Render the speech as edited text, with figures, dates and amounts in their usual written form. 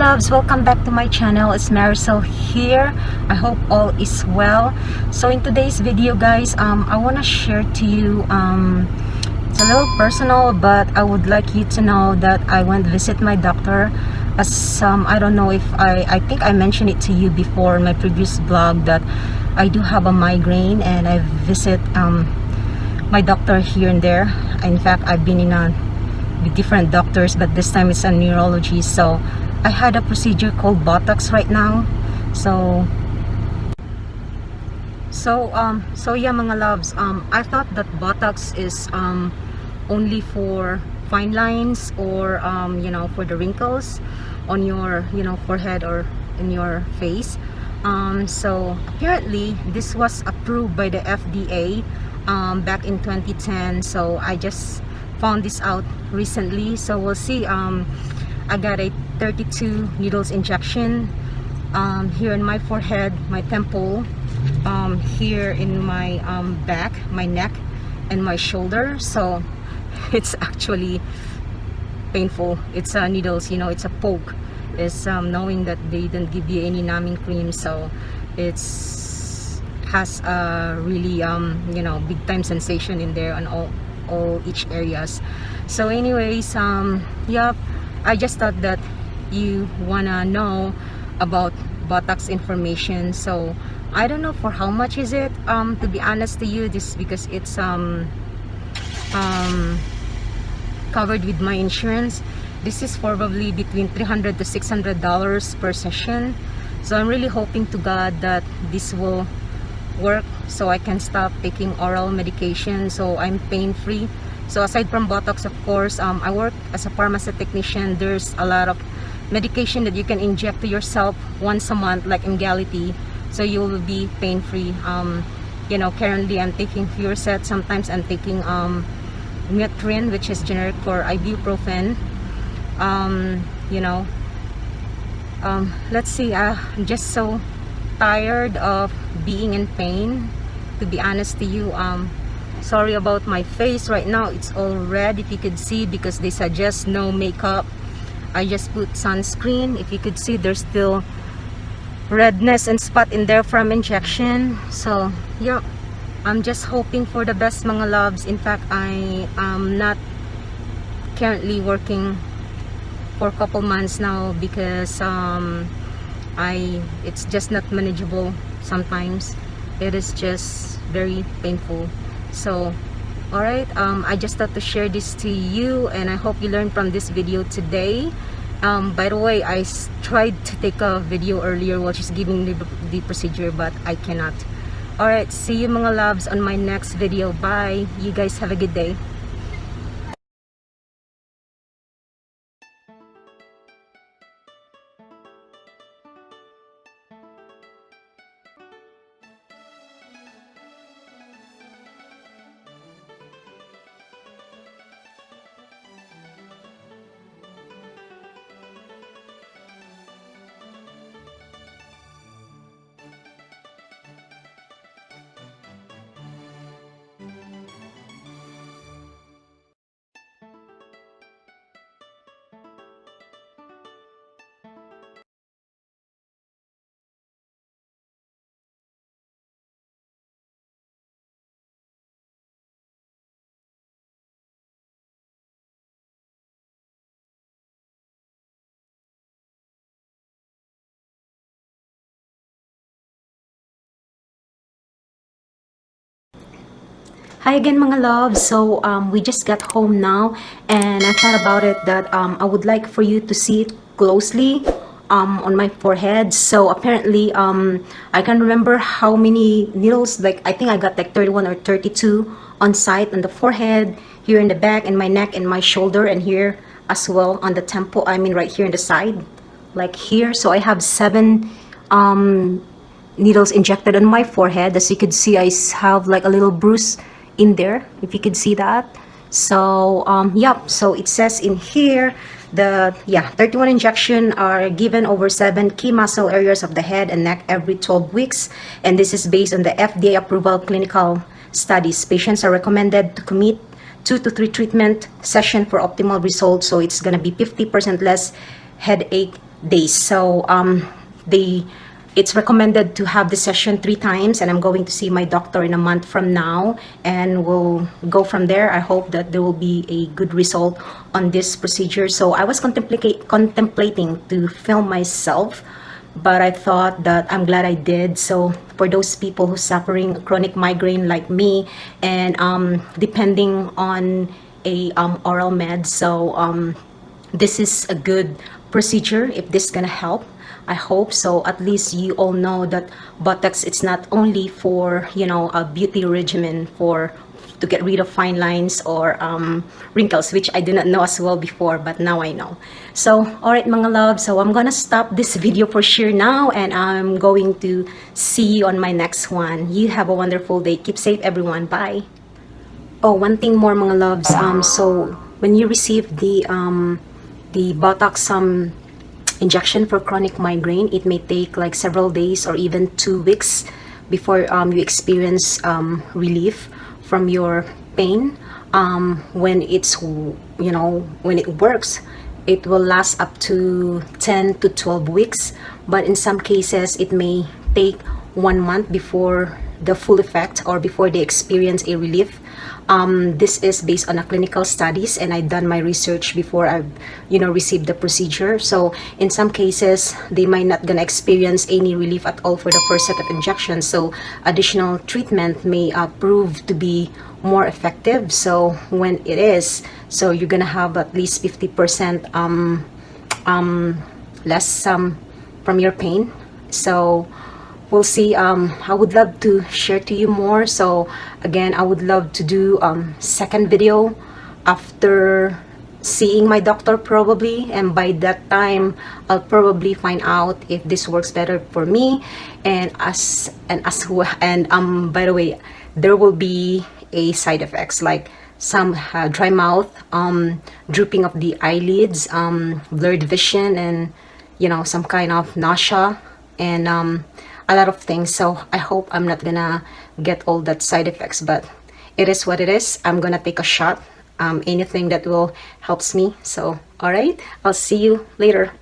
loves, welcome back to my channel. It's Maricel here. I hope all is well. So in today's video guys, I want to share to you, it's a little personal, but I would like you to know that I went visit my doctor. As I don't know if I think I mentioned it to you before in my previous vlog that I do have a migraine, and I visit my doctor here and there. In fact, I've been with different doctors, but this time it's a neurology. So I had a procedure called BOTOX right now. So yeah mga loves, I thought that BOTOX is only for fine lines or for the wrinkles on your forehead or in your face. So apparently this was approved by the FDA back in 2010. So I just found this out recently. So we'll see. I got a 32 needles injection here in my forehead, my temple, here in my back, my neck, and my shoulder. So it's actually painful. It's needles, it's a poke. It's knowing that they didn't give you any numbing cream, so it's has a really big time sensation in there on each areas. So anyways, yeah, I just thought that you wanna know about BOTOX information. So I don't know for how much is it, to be honest to you, this because it's covered with my insurance. This is probably between $300 to $600 per session. So I'm really hoping to God that this will work so I can stop taking oral medication, so I'm pain free. So aside from BOTOX, of course, I work as a pharmacy technician. There's a lot of medication that you can inject to yourself once a month, like Emgality, so you will be pain free. Currently I'm taking Furoset. Sometimes I'm taking Mutrin, which is generic for ibuprofen. Let's see, I'm just so tired of being in pain, to be honest to you. Sorry about my face right now. It's all red, if you could see, because they suggest no makeup. I just put sunscreen. If you could see, there's still redness and spot in there from injection. So yeah, I'm just hoping for the best mga loves. In fact, I am not currently working for a couple months now because it's just not manageable. Sometimes it is just very painful. So alright, I just thought to share this to you, and I hope you learned from this video today. By the way, I tried to take a video earlier while she's giving the procedure, but I cannot. Alright, see you mga loves on my next video. Bye. You guys have a good day. Hi again mga loves. So we just got home now, and I thought about it that I would like for you to see it closely on my forehead. So apparently I can remember how many needles, like I think I got like 31 or 32 on site on the forehead, here in the back, and my neck, and my shoulder, and here as well on the temple. I mean right here on the side, like here. So I have 7 needles injected on my forehead. As you can see, I have like a little bruise in there, if you could see that. So so it says in here the 31 injection are given over 7 key muscle areas of the head and neck every 12 weeks, and this is based on the FDA approval clinical studies. Patients are recommended to commit 2 to 3 treatment session for optimal results. So it's gonna be 50% less headache days. So it's recommended to have the session 3 times, and I'm going to see my doctor in a month from now, and we'll go from there. I hope that there will be a good result on this procedure. So I was contemplating to film myself, but I thought that I'm glad I did. So for those people who suffering chronic migraine like me, and depending on a oral med, so this is a good procedure if this gonna help. I hope so. At least you all know that Botox, it's not only for, you know, a beauty regimen for to get rid of fine lines or wrinkles, which I did not know as well before, but now I know. So alright mga love, so I'm gonna stop this video for sure now, and I'm going to see you on my next one. You have a wonderful day. Keep safe everyone. Bye. Oh, one thing more mga loves, so when you receive the Botox injection for chronic migraine, it may take like several days or even 2 weeks before you experience relief from your pain. When it's, you know, when it works, it will last up to 10 to 12 weeks, but in some cases it may take 1 month before the full effect or before they experience a relief. This is based on a clinical studies, and I've done my research before I've, you know, received the procedure. So in some cases they might not gonna experience any relief at all for the first set of injections, so additional treatment may prove to be more effective. So when it is, so you're gonna have at least 50% less from your pain. So we'll see. I would love to share to you more. So again, I would love to do second video after seeing my doctor probably, and by that time I'll probably find out if this works better for me. And by the way, there will be a side effects like some dry mouth, drooping of the eyelids, blurred vision, and you know, some kind of nausea, and a lot of things. So I hope I'm not gonna get all that side effects, but it is what it is. I'm gonna take a shot, anything that will helps me. So all right, I'll see you later.